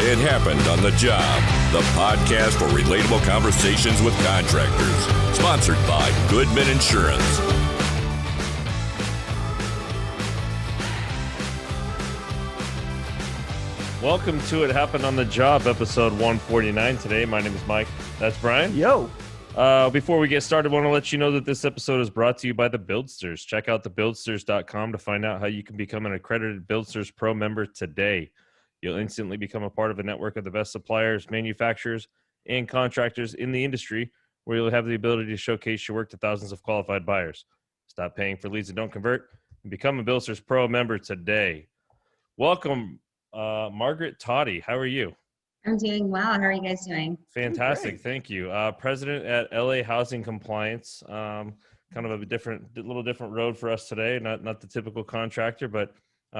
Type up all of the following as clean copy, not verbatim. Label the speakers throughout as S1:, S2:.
S1: It Happened on the Job, the podcast for relatable conversations with contractors. Sponsored by Goodman Insurance.
S2: Welcome to It Happened on the Job, episode 149 today. My name is Mike. That's Brian.
S3: Yo.
S2: Before we get started, I want to let you know that this episode is brought to you by the Buildsters. Check out thebuildsters.com to find out how you can become an accredited Buildsters Pro member today. You'll instantly become a part of a network of the best suppliers, manufacturers, and contractors in the industry, where you'll have the ability to showcase your work to thousands of qualified buyers. Stop paying for leads that don't convert and become a Buildsters Pro member today. Welcome, Margaret Totty. How are you?
S4: I'm doing well. How are you guys doing?
S2: Fantastic. Thank you. President at LA Housing Compliance. Kind of a little different road for us today. Not the typical contractor, but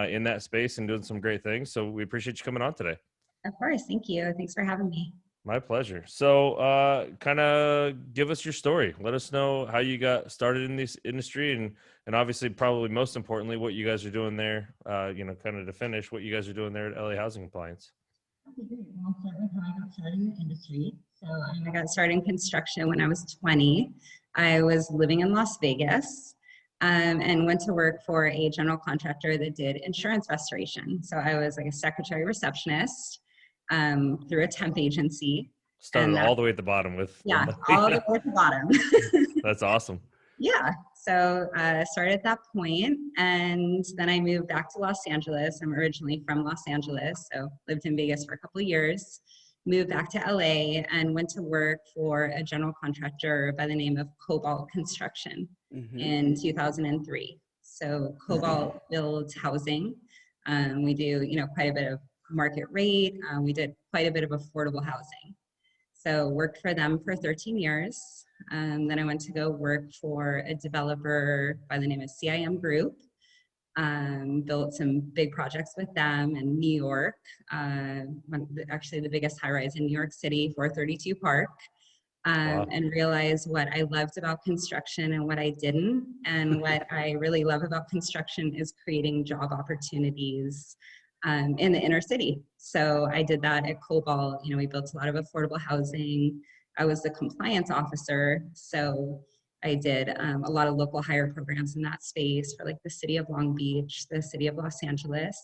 S2: in that space and doing some great things. So we appreciate you coming on today.
S4: Of course. Thank you. Thanks for having me.
S2: My pleasure. So kind of give us your story. Let us know how you got started in this industry and obviously probably most importantly, what you guys are doing there, kind of to finish what you guys are doing there at LA Housing Compliance.
S4: Okay, great. I'll start with how I got started in the industry. So I got started in construction when I was 20. I was living in Las Vegas and went to work for a general contractor that did insurance restoration. So I was like a secretary receptionist through a temp agency.
S2: Started all the way at the bottom with.
S4: Yeah, all the way at the bottom.
S2: That's awesome.
S4: Yeah. So I started at that point, and then I moved back to Los Angeles. I'm originally from Los Angeles, so lived in Vegas for a couple of years, moved back to LA and went to work for a general contractor by the name of Cobalt Construction in 2003. So Cobalt builds housing. We do, quite a bit of market rate. We did quite a bit of affordable housing. So worked for them for 13 years. Then I went to go work for a developer by the name of CIM Group. Built some big projects with them in New York. Actually the biggest high-rise in New York City, 432 Park.
S2: Wow.
S4: And realized what I loved about construction and what I didn't. And what I really love about construction is creating job opportunities in the inner city. So I did that at Cobalt. We built a lot of affordable housing. I was the compliance officer. So I did a lot of local hire programs in that space for like the city of Long Beach, the city of Los Angeles.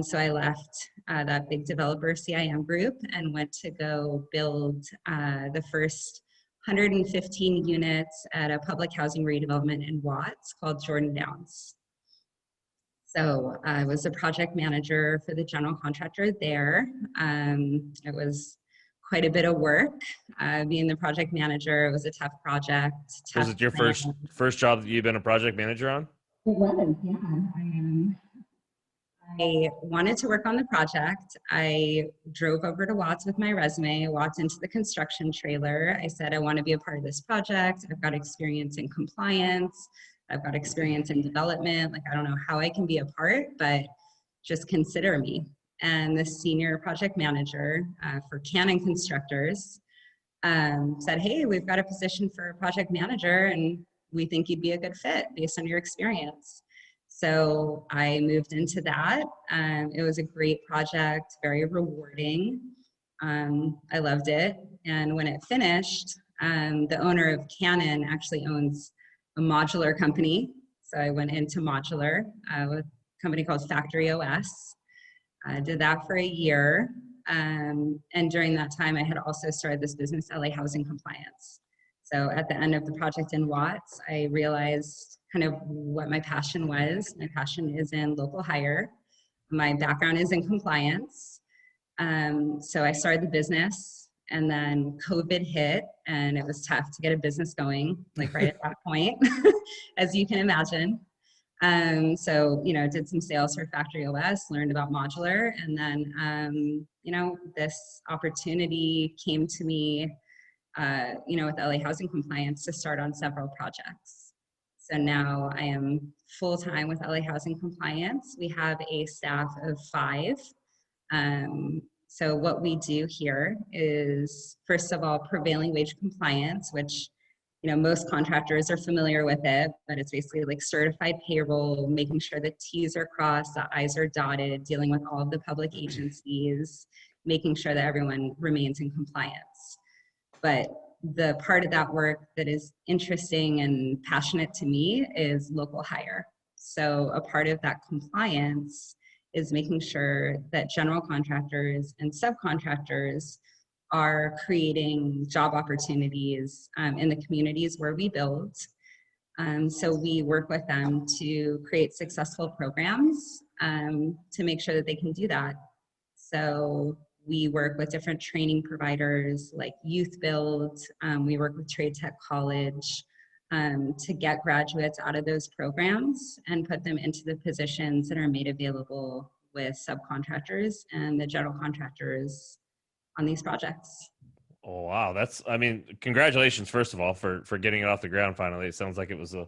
S4: So I left that big developer CIM Group and went to go build the first 115 units at a public housing redevelopment in Watts called Jordan Downs. So I was a project manager for the general contractor there. It was quite a bit of work. Being the project manager, it was a tough project.
S2: Was it your first job that you've been a project manager on?
S4: It was, yeah. I wanted to work on the project. I drove over to Watts with my resume, walked into the construction trailer. I said, I want to be a part of this project. I've got experience in compliance. I've got experience in development. Like, I don't know how I can be a part, but just consider me. And the senior project manager for Canon Constructors said, hey, we've got a position for a project manager and we think you'd be a good fit based on your experience. So I moved into that. It was a great project, very rewarding. I loved it. And when it finished, the owner of Canon actually owns a modular company. So I went into modular with a company called Factory OS. I did that for a year. And during that time, I had also started this business, LA Housing Compliance. So at the end of the project in Watts, I realized kind of what my passion was. My passion is in local hire. My background is in compliance. So I started the business. And then COVID hit and it was tough to get a business going, like right at that point, as you can imagine. So, did some sales for Factory OS, learned about modular, and then, this opportunity came to me, with LA Housing Compliance to start on several projects. So now I am full-time with LA Housing Compliance. We have a staff of 5. So what we do here is, first of all, prevailing wage compliance, which most contractors are familiar with it, but it's basically like certified payroll, making sure the T's are crossed, the I's are dotted, dealing with all of the public agencies, making sure that everyone remains in compliance. But the part of that work that is interesting and passionate to me is local hire. So a part of that compliance is making sure that general contractors and subcontractors are creating job opportunities in the communities where we build. So we work with them to create successful programs to make sure that they can do that. So we work with different training providers like Youth Build. We work with Trade Tech College to get graduates out of those programs and put them into the positions that are made available with subcontractors and the general contractors on these projects.
S2: Oh, wow. Congratulations, first of all, for getting it off the ground finally. It sounds like it was a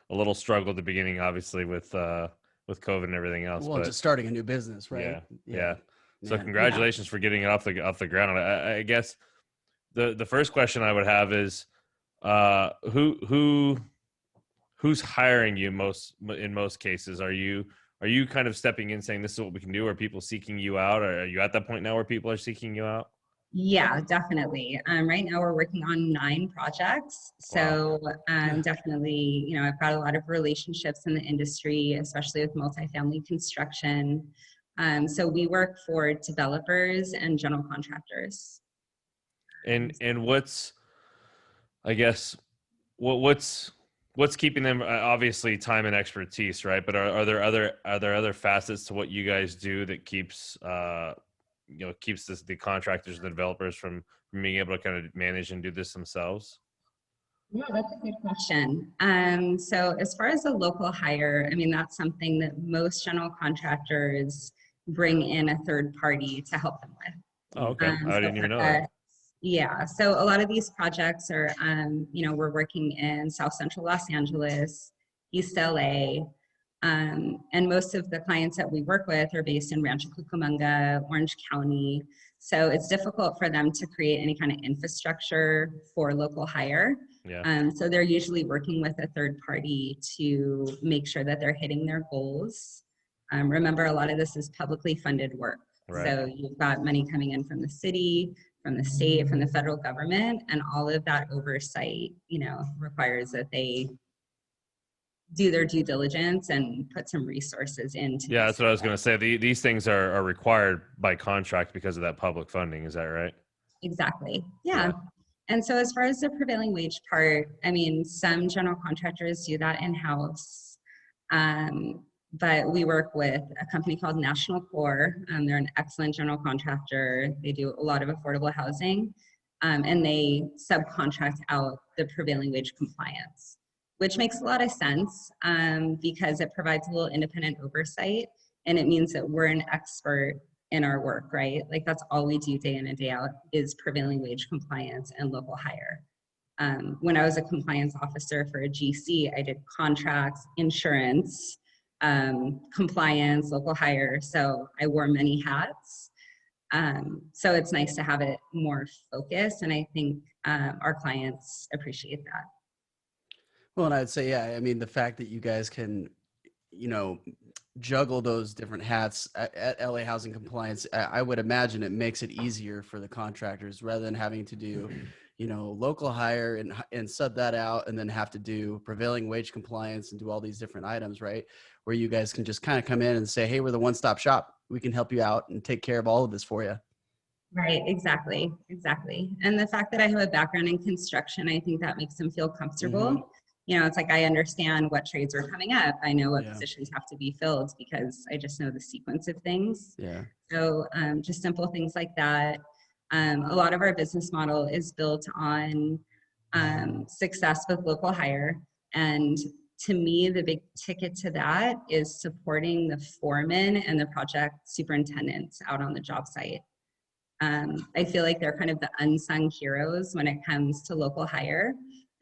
S2: little struggle at the beginning, obviously, with COVID and everything else.
S3: Well, just starting a new business, right?
S2: Yeah. So congratulations for getting it off the ground. I guess the first question I would have is who's hiring you in most cases? Are you kind of stepping in saying this is what we can do? Are people seeking you out? Are you at that point now where people are seeking you out?
S4: Yeah, definitely. Right now we're working on 9 projects. So definitely, I've got a lot of relationships in the industry, especially with multifamily construction. So we work for developers and general contractors.
S2: And what's keeping them? Obviously time and expertise, right? But are there other facets to what you guys do that keeps the contractors and the developers from being able to kind of manage and do this themselves?
S4: Yeah, that's a good question. So as far as the local hire, that's something that most general contractors bring in a third party to help them with.
S2: Oh, okay. I didn't even know that.
S4: Yeah, so a lot of these projects are, we're working in South Central Los Angeles, East LA, and most of the clients that we work with are based in Rancho Cucamonga, Orange County. So it's difficult for them to create any kind of infrastructure for local hire.
S2: Yeah.
S4: So they're usually working with a third party to make sure that they're hitting their goals. Remember, a lot of this is publicly funded work.
S2: Right.
S4: So you've got money coming in from the city, from the state, from the federal government, and all of that oversight, requires that they do their due diligence and put some resources into.
S2: Yeah, that's what I was going to say. These things are required by contract because of that public funding. Is that right?
S4: Exactly. Yeah. And so as far as the prevailing wage part, some general contractors do that in-house. But we work with a company called National Core. They're an excellent general contractor. They do a lot of affordable housing, and they subcontract out the prevailing wage compliance, which makes a lot of sense because it provides a little independent oversight, and it means that we're an expert in our work, right? Like that's all we do day in and day out is prevailing wage compliance and local hire. When I was a compliance officer for a GC, I did contracts, insurance, compliance, local hire. So I wore many hats. So it's nice to have it more focused. And I think our clients appreciate that.
S3: Well, and I'd say, the fact that you guys can, juggle those different hats at LA Housing Compliance, I would imagine it makes it easier for the contractors rather than having to do, local hire and sub that out and then have to do prevailing wage compliance and do all these different items, right? Where you guys can just kind of come in and say, hey, we're the one-stop shop. We can help you out and take care of all of this for you.
S4: Right, exactly. And the fact that I have a background in construction, I think that makes them feel comfortable. Mm-hmm. It's like I understand what trades are coming up. I know what positions have to be filled because I just know the sequence of things.
S3: Yeah.
S4: So just simple things like that. A lot of our business model is built on success with local hire. And to me, the big ticket to that is supporting the foreman and the project superintendents out on the job site. I feel like they're kind of the unsung heroes when it comes to local hire.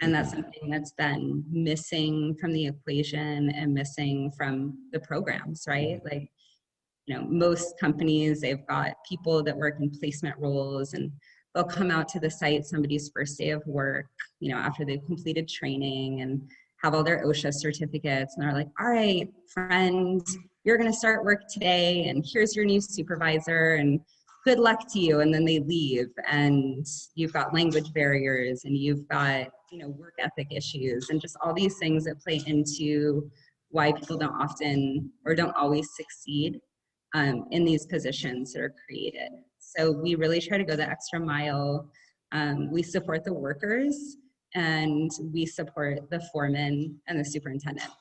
S4: And that's something that's been missing from the equation and missing from the programs, right? Like, most companies, they've got people that work in placement roles and they'll come out to the site somebody's first day of work, after they've completed training and have all their OSHA certificates. And they're like, all right, friend, you're going to start work today. And here's your new supervisor and good luck to you. And then they leave and you've got language barriers and you've got, work ethic issues and just all these things that play into why people don't often or don't always succeed in these positions that are created. So we really try to go the extra mile. We support the workers and we support the foreman and the superintendent.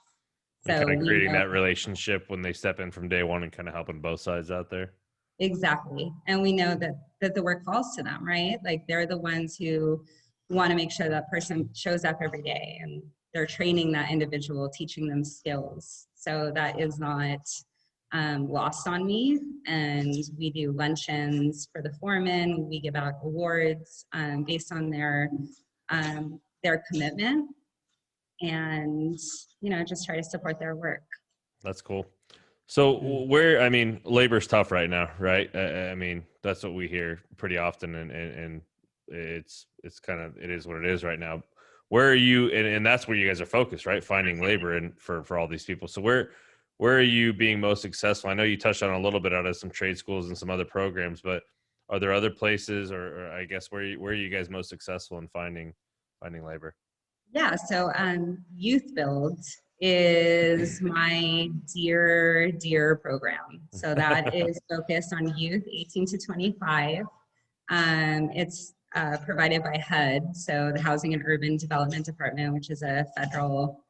S4: So
S2: kind of creating that relationship when they step in from day one and kind of helping both sides out there.
S4: Exactly. And we know that the work falls to them, right? Like they're the ones who want to make sure that person shows up every day and they're training that individual, teaching them skills. So that is not lost on me. And we do luncheons for the foreman. We give out awards based on their commitment and, just try to support their work.
S2: That's cool. So labor's tough right now, right? That's what we hear pretty often and it's kind of, it is what it is right now. Where are you? And that's where you guys are focused, right? Finding labor and for all these people. So where are you being most successful? I know you touched on a little bit out of some trade schools and some other programs, but are there other places or I guess where are you guys most successful in finding labor?
S4: Yeah. So Youth Build is my dear program. So that is focused on youth 18 to 25. It's provided by HUD, so the Housing and Urban Development Department, which is a federal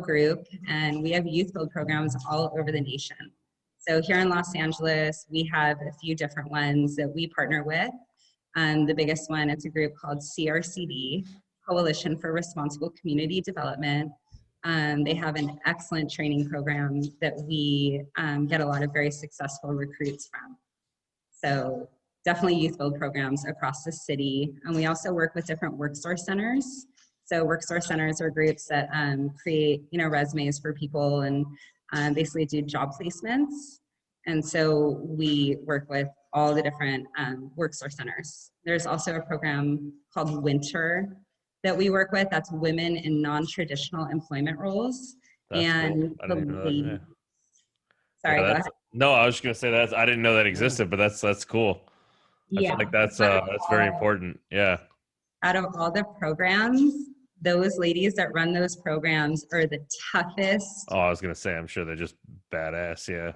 S4: group, and we have youth build programs all over the nation. So here in Los Angeles, we have a few different ones that we partner with. The biggest one, it's a group called CRCD, Coalition for Responsible Community Development. They have an excellent training program that we get a lot of very successful recruits from. So definitely youth build programs across the city. And we also work with different worksource centers. So worksource centers are groups that create, resumes for people and basically do job placements. And so we work with all the different worksource centers. There's also a program called Winter that we work with. That's women in non-traditional employment roles.
S2: That's
S4: and
S2: cool. I didn't know that. Yeah.
S4: Sorry, go ahead.
S2: No, I was just gonna say that I didn't know that existed, but that's cool. I feel like that's very important. Yeah.
S4: Out of all the programs, those ladies that run those programs are the toughest.
S2: Oh, I was gonna say, I'm sure they're just badass. Yeah.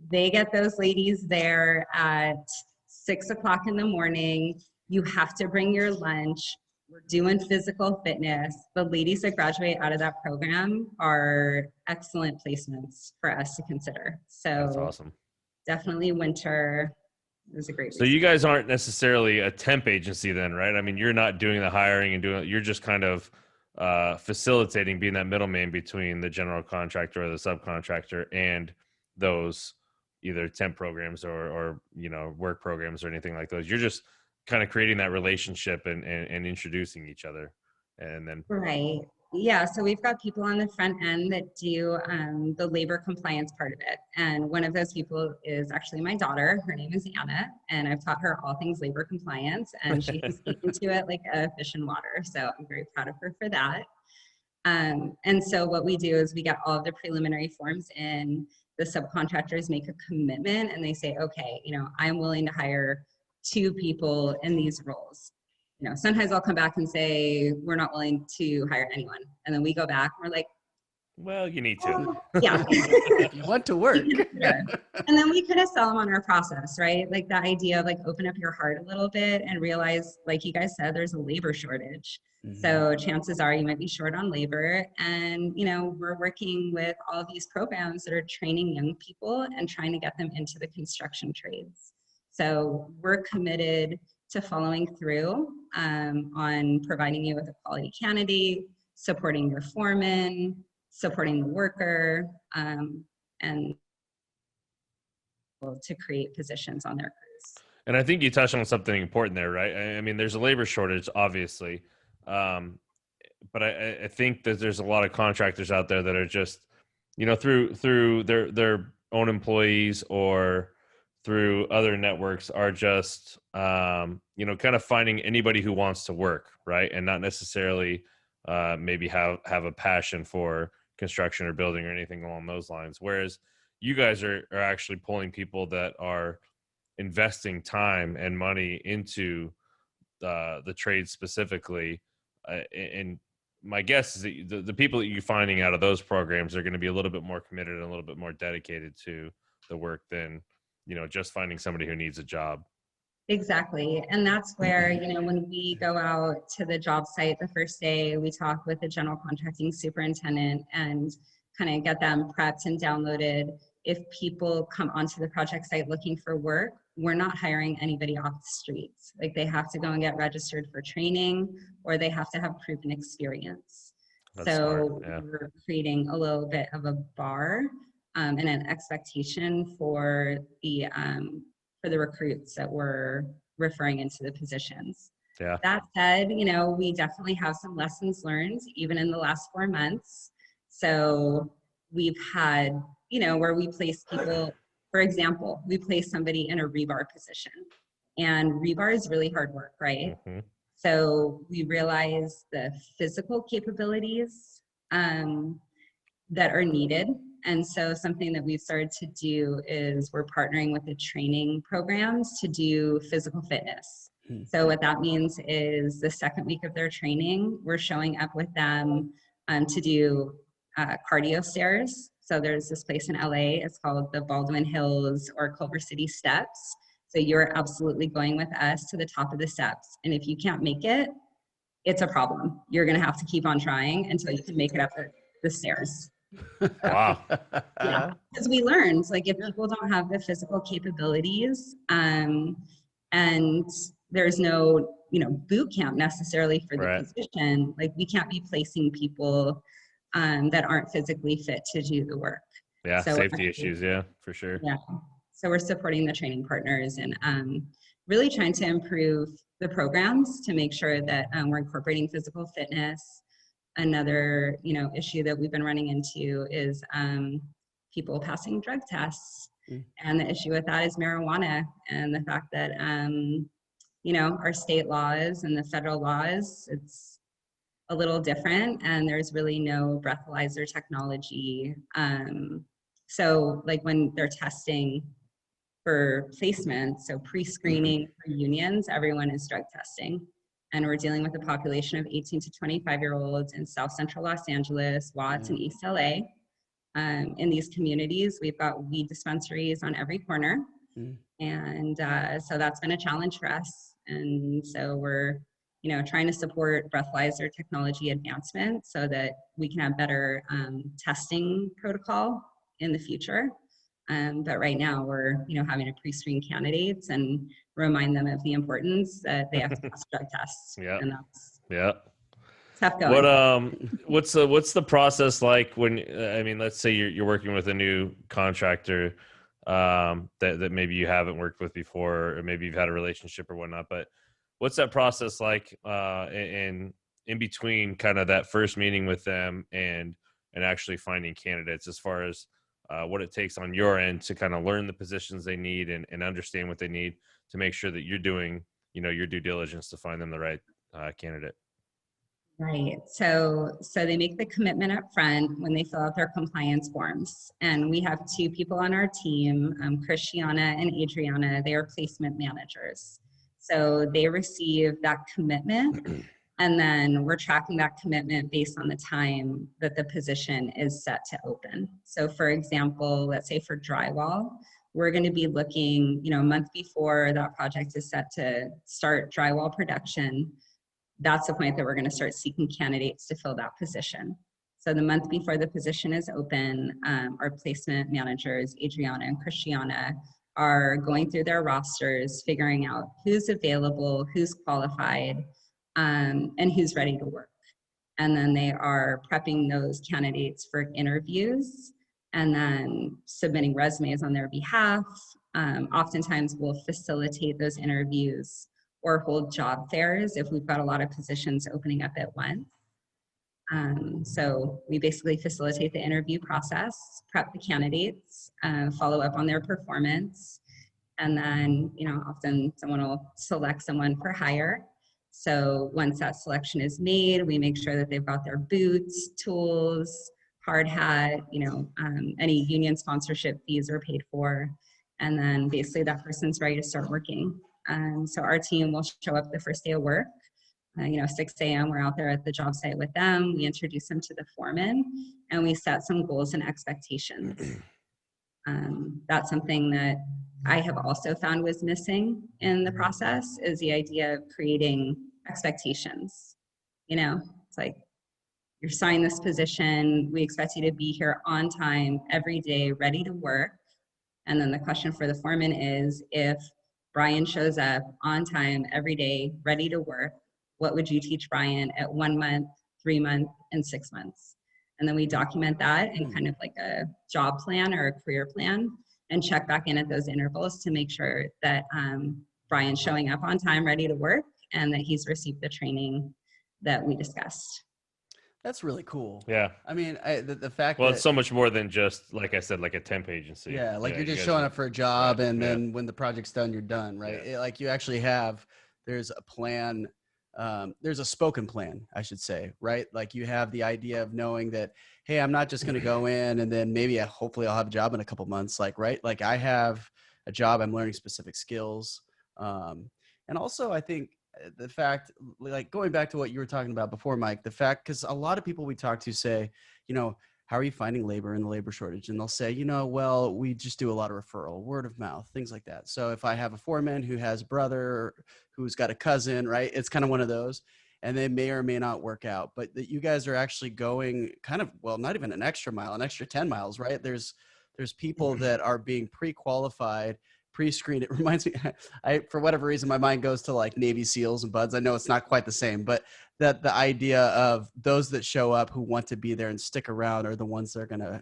S4: They get those ladies there at 6 o'clock in the morning. You have to bring your lunch. We're doing physical fitness. The ladies that graduate out of that program are excellent placements for us to consider. So
S2: that's awesome.
S4: Definitely Winter is a great
S2: So you guys aren't necessarily a temp agency then, right? I mean, you're not doing the hiring and you're just kind of facilitating, being that middleman between the general contractor or the subcontractor and those either temp programs or work programs or anything like those. You're just kind of creating that relationship and introducing each other. And then
S4: right. Yeah, so we've got people on the front end that do the labor compliance part of it. And one of those people is actually my daughter. Her name is Anna, and I've taught her all things labor compliance, and she can speak into it like a fish in water. So I'm very proud of her for that. And so what we do is we get all of the preliminary forms in. The subcontractors make a commitment, and they say, okay, I'm willing to hire 2 people in these roles. Sometimes I'll come back and say, we're not willing to hire anyone. And then we go back and we're like,
S2: well, you need to.
S4: Yeah.
S3: You want to work.
S4: And then we kind of sell them on our process, right? Like the idea of like open up your heart a little bit and realize, like you guys said, there's a labor shortage. Mm-hmm. So chances are you might be short on labor. And, we're working with all of these programs that are training young people and trying to get them into the construction trades. So we're committed to following through on providing you with a quality candidate, supporting your foreman, supporting the worker, and to create positions on their crews.
S2: And I think you touched on something important there, right? I mean, there's a labor shortage, obviously, but I think that there's a lot of contractors out there that are just, through their own employees or through other networks are just, you know, kind of finding anybody who wants to work, right? And not necessarily maybe have a passion for construction or building or anything along those lines. Whereas you guys are actually pulling people that are investing time and money into the trade specifically. And my guess is that the people that you're finding out of those programs are going to be a little bit more committed and a little bit more dedicated to the work than, you know, just finding somebody who needs a job.
S4: Exactly. And that's where, you know, when we go out to the job site the first day, we talk with the general contracting superintendent and kind of get them prepped and downloaded. If people come onto the project site looking for work, we're not hiring anybody off the streets. Like, they have to go and get registered for training, or they have to have proven experience.
S2: That's smart.
S4: So
S2: Yeah.
S4: we're creating a little bit of a bar and an expectation for the recruits that we're referring into the positions.
S2: Yeah.
S4: That said, you know, we definitely have some lessons learned even in the last 4 months. So we've had, you know, where we place people, for example, we place somebody in a rebar position, and rebar is really hard work, right?
S2: Mm-hmm.
S4: So we realize the physical capabilities that are needed. And so something that we've started to do is we're partnering with the training programs to do physical fitness. So what that means is the second week of their training, we're showing up with them to do cardio stairs. So there's this place in LA, it's called the Baldwin Hills or Culver City Steps. So you're absolutely going with us to the top of the steps. And if you can't make it, it's a problem. You're gonna have to keep on trying until you can make it up the stairs.
S2: Wow.
S4: Yeah, because we learned, like, if people don't have the physical capabilities and there's no, you know, boot camp necessarily for the
S2: Right.
S4: position, like, we can't be placing people that aren't physically fit to do the work.
S2: Yeah.
S4: So
S2: Safety issues. Yeah, for sure.
S4: Yeah. So we're supporting the training partners and really trying to improve the programs to make sure that we're incorporating physical fitness. Another, you know, issue that we've been running into is people passing drug tests. And the issue with that is marijuana, and the fact that, you know, our state laws and the federal laws, it's a little different, and there's really no breathalyzer technology. So like when they're testing for placement, so pre-screening for unions, everyone is drug testing. And we're dealing with a population of 18 to 25-year-olds in South Central Los Angeles, Watts, and East LA. In these communities, we've got weed dispensaries on every corner. And so that's been a challenge for us. And so we're, you know, trying to support breathalyzer technology advancement so that we can have better testing protocol in the future. But right now we're, you know, having to pre-screen candidates and remind them of the importance that they have to pass drug tests.
S2: Yeah.
S4: And that's
S2: tough
S4: going.
S2: What's the process like when, I mean, let's say you're working with a new contractor that maybe you haven't worked with before, or maybe you've had a relationship or whatnot, but what's that process like in between kind of that first meeting with them and actually finding candidates, as far as what it takes on your end to kind of learn the positions they need and understand what they need to make sure that you're doing, you know, your due diligence to find them the right candidate?
S4: Right. So they make the commitment up front when they fill out their compliance forms. And we have 2 people on our team, Christiana and Adriana. They are placement managers. So they receive that commitment, and then we're tracking that commitment based on the time that the position is set to open. So for example, let's say for drywall, we're going to be looking, you know, a month before that project is set to start drywall production. That's the point that we're going to start seeking candidates to fill that position. So the month before the position is open, our placement managers, Adriana and Christiana, are going through their rosters, figuring out who's available, who's qualified, and who's ready to work. And then they are prepping those candidates for interviews and then submitting resumes on their behalf. Oftentimes we'll facilitate those interviews or hold job fairs if we've got a lot of positions opening up at once. So we basically facilitate the interview process, prep the candidates, follow up on their performance. And then, often someone will select someone for hire. So once that selection is made, we make sure that they've got their boots, tools, hard hat, any union sponsorship fees are paid for. And then basically that person's ready to start working. So our team will show up the first day of work. 6 a.m. we're out there at the job site with them. We introduce them to the foreman and we set some goals and expectations. That's something that I have also found was missing in the process, is the idea of creating expectations. It's like, you're starting this position, we expect you to be here on time every day, ready to work. And then the question for the foreman is, if Brian shows up on time every day, ready to work, what would you teach Brian at 1 month, 3 months, and 6 months? And then we document that in kind of like a job plan or a career plan, and check back in at those intervals to make sure that Brian's showing up on time, ready to work, and that he's received the training that we discussed.
S3: That's really cool.
S2: Yeah.
S3: I mean, the fact
S2: Well,
S3: that
S2: it's so much more than just, like I said, like a temp agency.
S3: Yeah, like you're just showing up for a job,
S2: right,
S3: and then when the project's done, you're done, right? Like you actually there's a plan, there's a spoken plan, I should say, right? Like you have the idea of knowing that, hey, I'm not just going to go in and then maybe hopefully I'll have a job in a couple months, like, right? Like I have a job, I'm learning specific skills. And also I think the fact, like going back to what you were talking about before, Mike, the fact, because a lot of people we talk to say, how are you finding labor in the labor shortage? And they'll say, well, we just do a lot of referral, word of mouth, things like that. So if I have a foreman who has a brother, who's got a cousin, right? It's kind of one of those, and they may or may not work out, but that you guys are actually going kind of, well, not even an extra mile, an extra 10 miles, right? There's people that are being pre-qualified, pre-screened. It reminds me, for whatever reason, my mind goes to like Navy SEALs and buds. I know it's not quite the same, but that the idea of those that show up who want to be there and stick around are the ones that are going to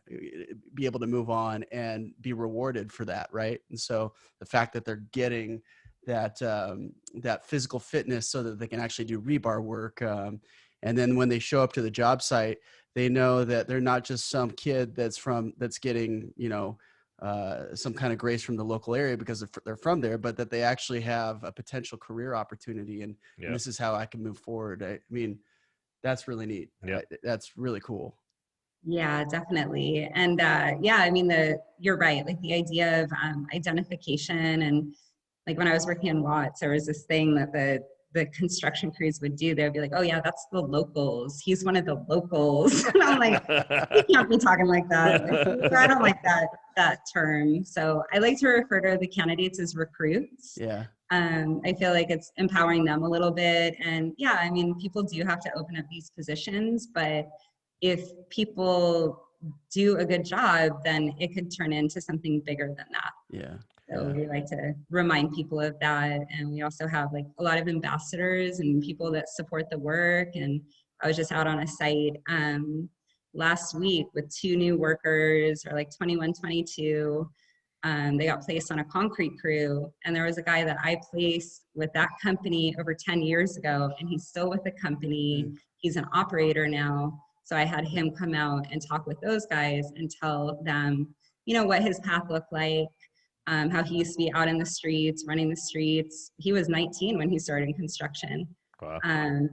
S3: be able to move on and be rewarded for that, right? And so the fact that they're getting that physical fitness so that they can actually do rebar work, and then when they show up to the job site, they know that they're not just some kid that's getting some kind of grace from the local area because they're from there, but that they actually have a potential career opportunity, and this is how I can move forward. I mean, that's really neat.
S2: Yeah,
S3: that's really cool.
S4: Yeah, definitely. And you're right. Like the idea of identification, and like when I was working in Watts, there was this thing that the construction crews would do. They'd be like, oh yeah, that's the locals. He's one of the locals. And I'm like, you can't be talking like that. I don't like that term. So I like to refer to the candidates as recruits.
S3: Yeah.
S4: I feel like it's empowering them a little bit. And people do have to open up these positions, but if people do a good job, then it could turn into something bigger than that.
S3: Yeah.
S4: So we like to remind people of that. And we also have like a lot of ambassadors and people that support the work. And I was just out on a site last week with 2 new workers, or like 21, 22. They got placed on a concrete crew. And there was a guy that I placed with that company over 10 years ago, and he's still with the company. He's an operator now. So I had him come out and talk with those guys and tell them, what his path looked like. How he used to be out in the streets, running the streets. He was 19 when he started in construction.
S2: Wow.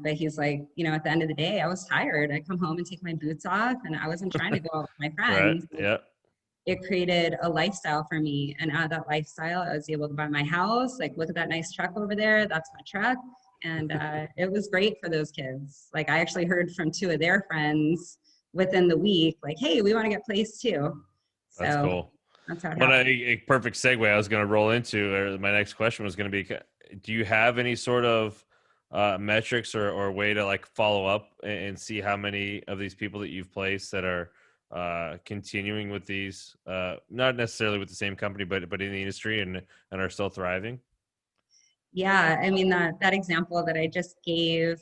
S4: But he's like, at the end of the day, I was tired. I come home and take my boots off, and I wasn't trying to go out with my friends.
S2: Right. Yeah.
S4: It created a lifestyle for me. And out of that lifestyle, I was able to buy my house. Like, look at that nice truck over there. That's my truck. And it was great for those kids. Like, I actually heard from 2 of their friends within the week, like, hey, we want to get placed too. So,
S2: that's cool.
S4: That's how it
S2: But
S4: happened.
S2: a perfect segue I was going to roll into, or my next question was going to be, do you have any sort of metrics or way to like follow up and see how many of these people that you've placed that are continuing with these, not necessarily with the same company, but in the industry and are still thriving?
S4: Yeah, that example that I just gave,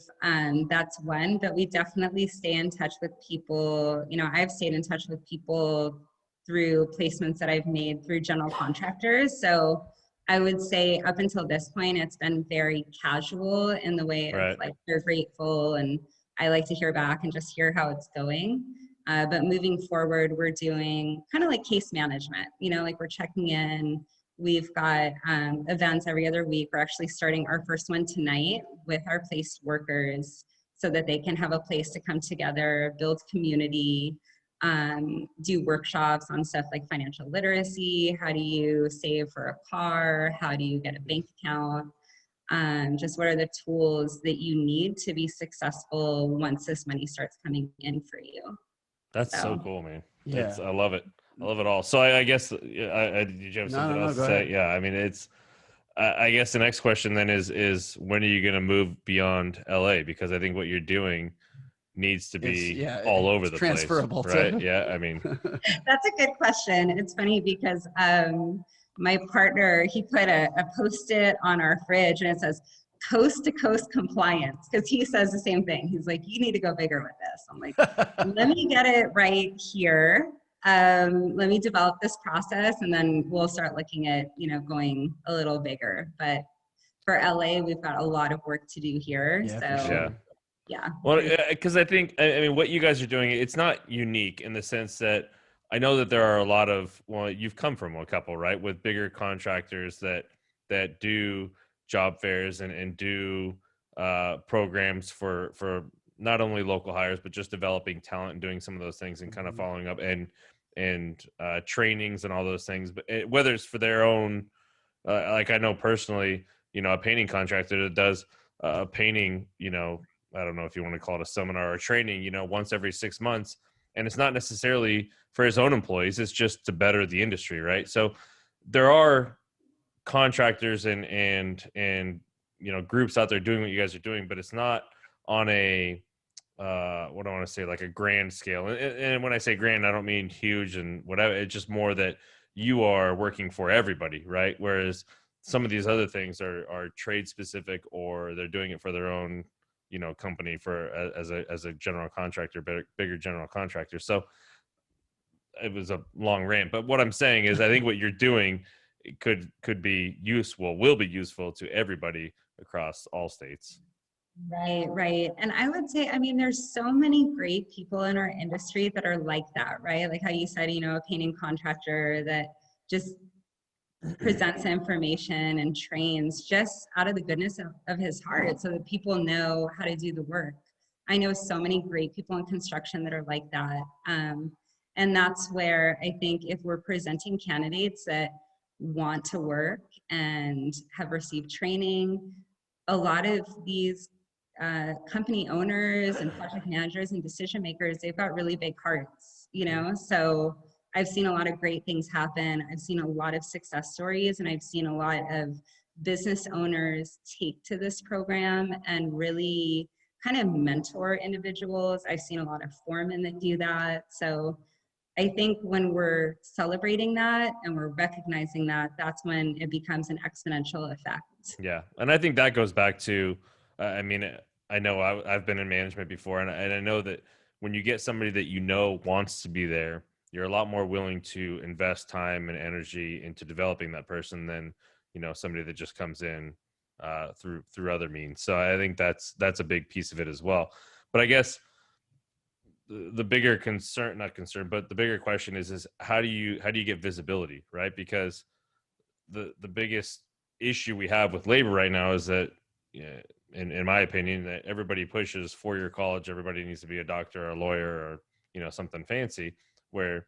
S4: that's one, but we definitely stay in touch with people. I've stayed in touch with people through placements that I've made through General Contractors. So I would say up until this point, it's been very casual in the way of like, they're grateful, and I like to hear back and just hear how it's going. But moving forward, we're doing kind of like case management, like we're checking in We've got events every other week. We're actually starting our first one tonight with our placed workers so that they can have a place to come together, build community, do workshops on stuff like financial literacy. How do you save for a car? How do you get a bank account? Just what are the tools that you need to be successful once this money starts coming in for you?
S2: That's so cool, man.
S3: Yeah.
S2: I love it. I love it all. So I guess, did you have something else to say?
S3: Ahead.
S2: Yeah. I mean, I guess the next question then is when are you going to move beyond LA? Because I think what you're doing needs to be all over the place.
S3: Transferable,
S2: right? Yeah. I mean,
S4: that's a good question. It's funny because my partner, he put a Post-it on our fridge and it says coast to coast compliance, because he says the same thing. He's like, you need to go bigger with this. I'm like, let me get it right here. Let me develop this process and then we'll start looking at, going a little bigger. But for LA, we've got a lot of work to do here. Yeah.
S2: Well, because I think, I mean, what you guys are doing, it's not unique in the sense that I know that there are a lot of, well, you've come from a couple, right, with bigger contractors that do job fairs and do programs for not only local hires, but just developing talent and doing some of those things and kind of following up and trainings and all those things. But whether it's for their own, like I know personally, a painting contractor that does painting, I don't know if you want to call it a seminar or training, once every 6 months. And it's not necessarily for his own employees. It's just to better the industry. Right. So there are contractors and groups out there doing what you guys are doing, but it's not on a, what do I want to say, like a grand scale. And when I say grand, I don't mean huge and whatever. It's just more that you are working for everybody. Right. Whereas some of these other things are trade specific, or they're doing it for their own, company as a general contractor, bigger general contractor. So it was a long rant, but what I'm saying is I think what you're doing could be useful, will be useful to everybody across all states.
S4: Right. And I would say, there's so many great people in our industry that are like that, right? Like how you said, a painting contractor that just presents information and trains just out of the goodness of his heart so that people know how to do the work. I know so many great people in construction that are like that. And that's where I think if we're presenting candidates that want to work and have received training, a lot of these company owners and project managers and decision makers, they've got really big hearts, so I've seen a lot of great things happen. I've seen a lot of success stories, and I've seen a lot of business owners take to this program and really kind of mentor individuals. I've seen a lot of foremen that do that. So I think when we're celebrating that and we're recognizing that, that's when it becomes an exponential effect.
S2: Yeah. And I think that goes back to, I know I've been in management before, and I know that when you get somebody that wants to be there, you're a lot more willing to invest time and energy into developing that person than, somebody that just comes in through other means. So I think that's a big piece of it as well. But I guess the bigger the bigger question is how do you get visibility, right? Because the biggest issue we have with labor right now is that, in my opinion, that everybody pushes 4-year college. Everybody needs to be a doctor or a lawyer or, something fancy, where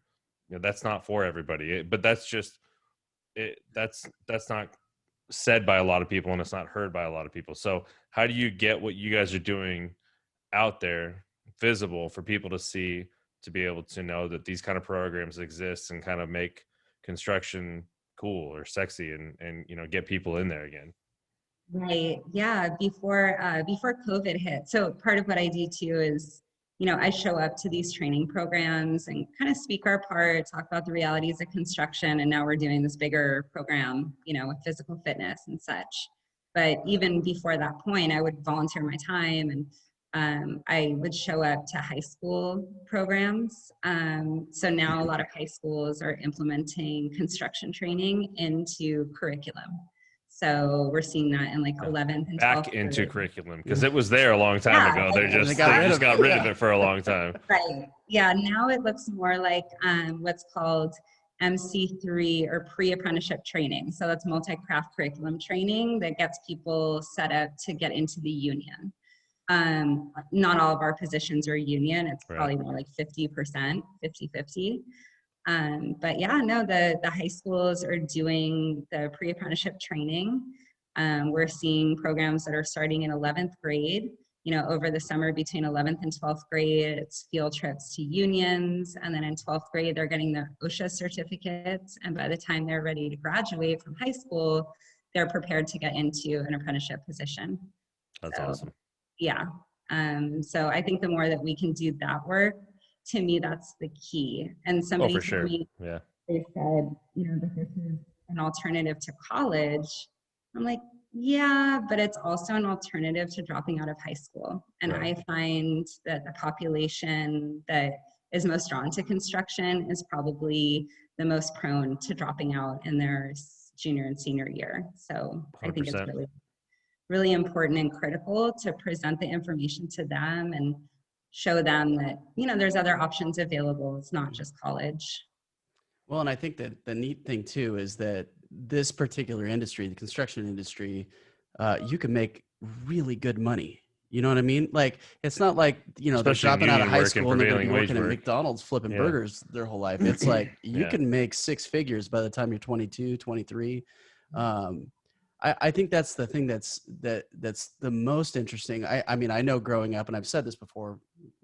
S2: that's not for everybody. But that's just it. That's not said by a lot of people, and it's not heard by a lot of people. So how do you get what you guys are doing out there visible for people to see, to be able to know that these kind of programs exist and kind of make construction cool or sexy and get people in there again?
S4: Right. Yeah. Before COVID hit. So part of what I do too is, I show up to these training programs and kind of speak our part, talk about the realities of construction. And now we're doing this bigger program, with physical fitness and such. But even before that point, I would volunteer my time and I would show up to high school programs. So now a lot of high schools are implementing construction training into curriculum. So we're seeing that in like 11th and 12th
S2: back into curriculum, because it was there a long time ago. They just got rid of it for a long time.
S4: Right. Yeah. Now it looks more like what's called MC3 or pre-apprenticeship training. So that's multi-craft curriculum training that gets people set up to get into the union. Not all of our positions are union. It's probably more like 50%, 50-50. But yeah, no, the high schools are doing the pre-apprenticeship training. We're seeing programs that are starting in 11th grade. Over the summer between 11th and 12th grade, it's field trips to unions. And then in 12th grade, they're getting their OSHA certificates. And by the time they're ready to graduate from high school, they're prepared to get into an apprenticeship position.
S2: That's awesome.
S4: Yeah. So I think the more that we can do that work, to me, that's the key. And somebody told me, they said, that this is an alternative to college. I'm like, yeah, but it's also an alternative to dropping out of high school. And I find that the population that is most drawn to construction is probably the most prone to dropping out in their junior and senior year. So 100%. I think it's really, really important and critical to present the information to them and show them that, there's other options available. It's not just college.
S3: Well, and I think that the neat thing too is that this particular industry, the construction industry, you can make really good money. You know what I mean? Like, it's not like, they're dropping out of high school and they're going to be working at McDonald's flipping burgers their whole life. It's like, you can make six figures by the time you're 22, 23. I think that's the thing that's the most interesting. I mean, I know growing up, and I've said this before,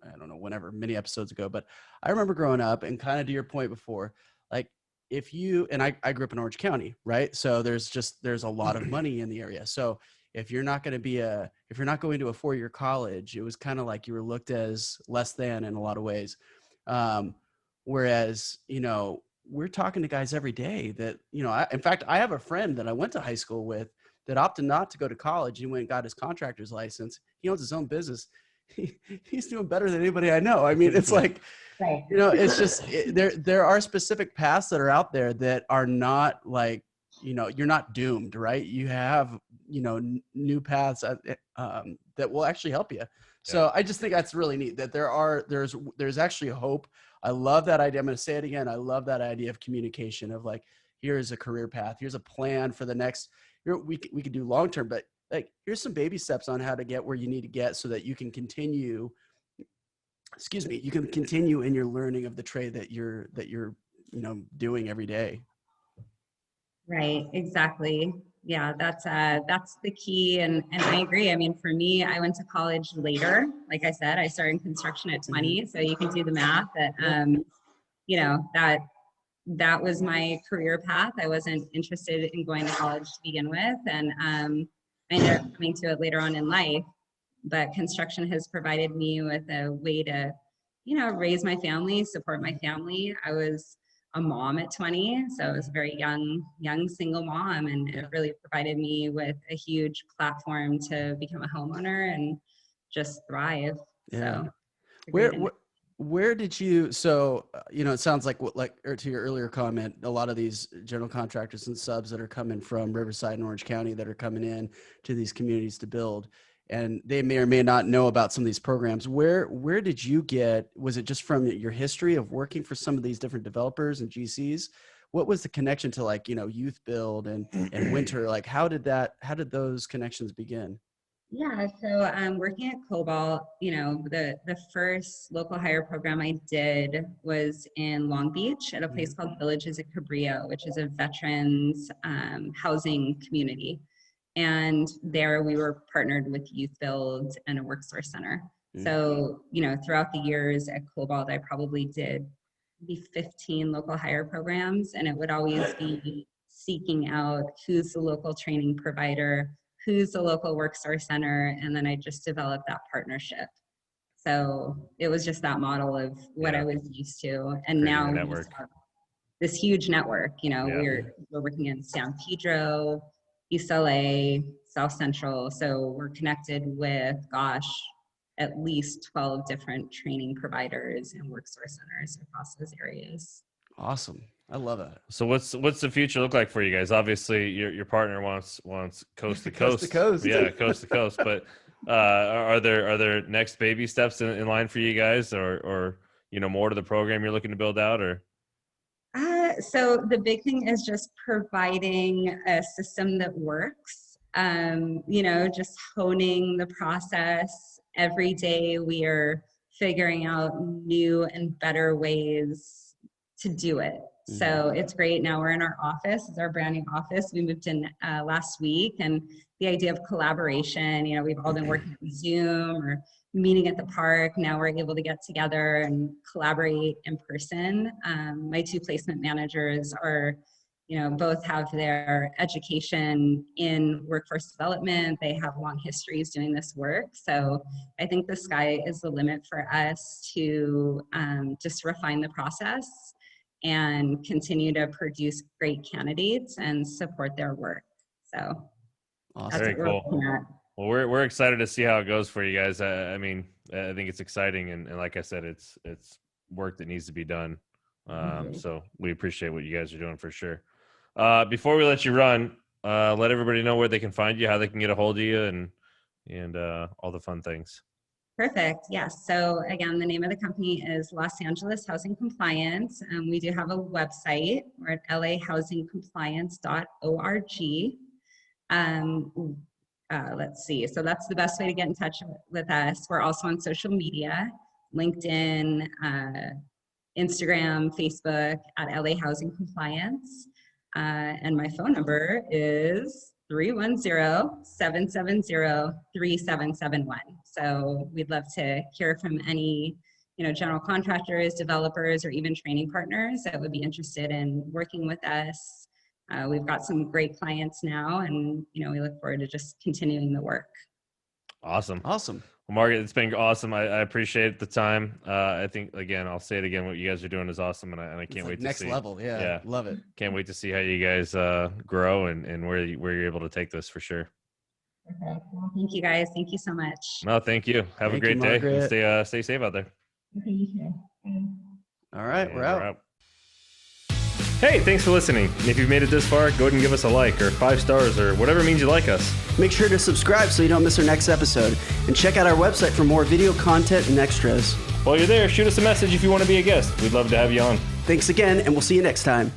S3: I don't know, whenever, many episodes ago, but I remember growing up and kind of to your point before, like, if you, and I grew up in Orange County, right? So there's a lot of money in the area. So if you're not going to if you're not going to a 4-year college, it was kind of like you were looked as less than in a lot of ways. Whereas, we're talking to guys every day that, in fact, I have a friend that I went to high school with that opted not to go to college. He went and got his contractor's license. He owns his own business. He's doing better than anybody I know. I mean, it's like, it's just, there are specific paths that are out there that are not like, you're not doomed, right? You have, new paths that will actually help you. So I just think that's really neat that there's actually a hope. I love that idea. I'm going to say it again. I love that idea of communication of like, here's a career path. Here's a plan for the next, we could do long-term, but like, here's some baby steps on how to get where you need to get so that you can continue, in your learning of the trade that you're doing every day.
S4: Right. Exactly. Yeah, that's the key. And I agree. I mean, for me, I went to college later. Like I said, I started in construction at 20. So you can do the math that, that was my career path. I wasn't interested in going to college to begin with. And I ended up coming to it later on in life. But construction has provided me with a way to, raise my family, support my family. I was a mom at 20, so I was a very young single mom, and it really provided me with a huge platform to become a homeowner and just thrive.
S3: Yeah. So where did you, so, it sounds like or to your earlier comment, a lot of these general contractors and subs that are coming from Riverside and Orange County that are coming in to these communities to build, and they may or may not know about some of these programs. Where did you was it just from your history of working for some of these different developers and GCs? What was the connection to like, Youth Build and Winter? Like, how did those connections begin?
S4: Yeah, so working at Cobalt, the first local hire program I did was in Long Beach at a place called Villages at Cabrillo, which is a veterans housing community. And there we were partnered with Youth Build and a Worksource Center. So, throughout the years at Cobalt, I probably did maybe 15 local hire programs, and it would always be seeking out who's the local training provider, who's the local Worksource Center, and then I just developed that partnership. So it was just that model of what I was used to. And now we just have this huge network. We're working in San Pedro, East LA, South Central. So we're connected with, at least 12 different training providers and Worksource Centers across those areas.
S3: Awesome. I love it.
S2: So what's the future look like for you guys? Obviously, your partner wants coast to coast.
S3: Coast to coast.
S2: Yeah, coast to coast. But are there next baby steps in line for you guys, or more to the program you're looking to build out, or?
S4: So the big thing is just providing a system that works, just honing the process. Every day we are figuring out new and better ways to do it. So it's great. Now we're in our office. It's our brand new office. We moved in last week, and the idea of collaboration, we've all been working on Zoom or meeting at the park. Now we're able to get together and collaborate in person. My two placement managers are, both have their education in workforce development. They have long histories doing this work. So I think the sky is the limit for us to just refine the process and continue to produce great candidates and support their work. So
S3: Awesome.
S2: Very cool. Well, we're excited to see how it goes for you guys. I think it's exciting, and like I said, it's work that needs to be done. So we appreciate what you guys are doing for sure. Before we let you run, let everybody know where they can find you, how they can get a hold of you, and all the fun things.
S4: Perfect. Yes. So again, the name of the company is Los Angeles Housing Compliance. We do have a website. We're at lahousingcompliance.org. Let's see. So that's the best way to get in touch with us. We're also on social media, LinkedIn, Instagram, Facebook at LA Housing Compliance. And my phone number is 310-770-3771. So we'd love to hear from any, general contractors, developers, or even training partners that would be interested in working with us. We've got some great clients now, and, we look forward to just continuing the work.
S2: Awesome.
S3: Awesome.
S2: Well, Margaret, it's been awesome. I appreciate the time. I think, again, I'll say it again, what you guys are doing is awesome, and I can't wait to see.
S3: Next level. Yeah. Love it.
S2: Can't wait to see how you guys grow and where you're able to take this for sure.
S4: Okay. Well, thank you guys. Thank you so much.
S2: No, thank you. Have a great day. And stay safe out there.
S4: Okay, you too.
S3: All right, we're out.
S2: Hey, thanks for listening. And if you've made it this far, go ahead and give us a like or 5 stars or whatever means you like us.
S3: Make sure to subscribe so you don't miss our next episode. And check out our website for more video content and extras.
S2: While you're there, shoot us a message if you want to be a guest. We'd love to have you on.
S3: Thanks again, and we'll see you next time.